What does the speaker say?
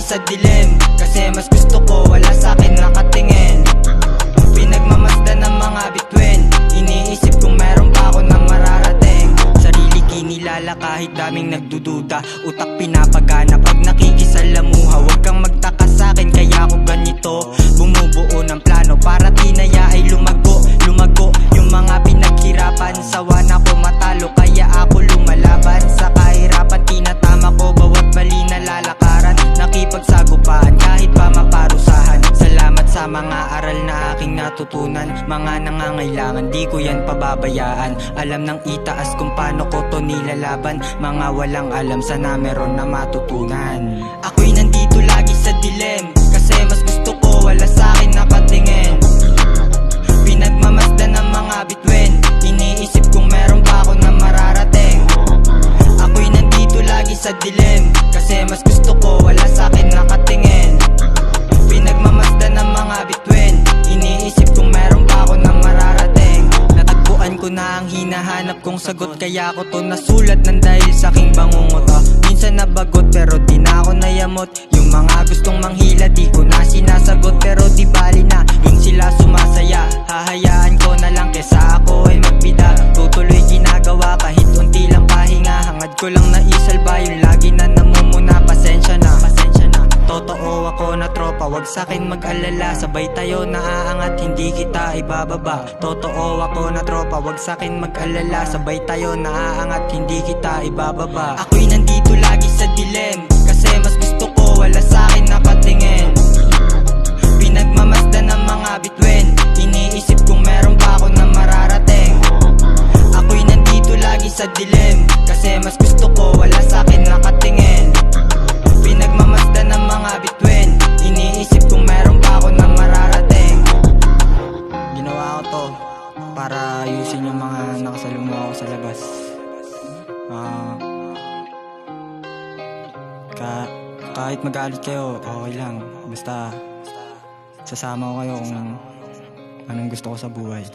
sa dilim, kasi mas gusto ko wala sa'kin nakatingin. Pinagmamasdan ng mga bituin, iniisip kung meron pa ako ng mararating. Sarili kinilala kahit daming nagdududa, utak pinapagana pag nakikisalamuha. Huwag kang magtaka sa'kin kaya ako ganito, bumubuo ng plano para tinaya ay lumago. Yung mga pinaghirapan, sawa na ko matalo, kaya ako lumalaban sa kahirapan. Tinatama ko bawat mali na lalakaran, nakipagsagupaan kahit pa maparusahan. Salamat sa mga aral na aking natutunan, mga nangangailangan di ko yan pababayaan. Alam ng itaas kung paano ko to nilalaban, mga walang alam sana meron na matutunan. Ako'y nandito lagi sa dilim, kasi mas gusto ko wala sa'kin nakatingin. Pinagmamasdan ng mga bituin, iniisip kung meron pa ako na mararating. Ako'y nandito lagi sa dilim, kasi mas gusto ko wala sa'kin nakatingin. Pinagmamasdan ng mga bituin, iniisip kung meron pa ako na mararating. Natagpuan ko na ang hinahanap kong sagot, kaya ko to nasulat ng dahil sa'king bangungot. Minsan nabagot pero di na ako nayamot, yung mga gustong manghila di ko na sinasagot. Pero di bali na, dun sila sumasaya, hahayaan ko na lang kesa ako ay magbida. Tutuloy ginagawa kahit unti lang pahinga, hangad ko lang na isalba yung lagi na namumuna. Pasensya na, totoo ako na tropa, wag sa'kin mag-alala. Sabay tayo naaangat, hindi kita ibababa. Totoo ako na tropa, wag sa'kin mag-alala. Sabay tayo naaangat, hindi kita ibababa. Ako'y nandito lagi sa dilim, kasi mas gusto ko wala sa'kin nakatingin. Pinagmamasdan ng mga bituin, iniisip kung meron pa ako na mararating. Ako'y nandito lagi sa dilim, kasi mas gusto ko wala sa'kin nakatingin. Pinagmamasdan ng mga bituin, iniisip kung meron pa ako na mararating. Ginawa ko to para ayusin yung mga nakasalumuha ko sa labas. Kahit magalit kayo, okay lang. Basta sasama ko kayo kung anong gusto ko sa buhay.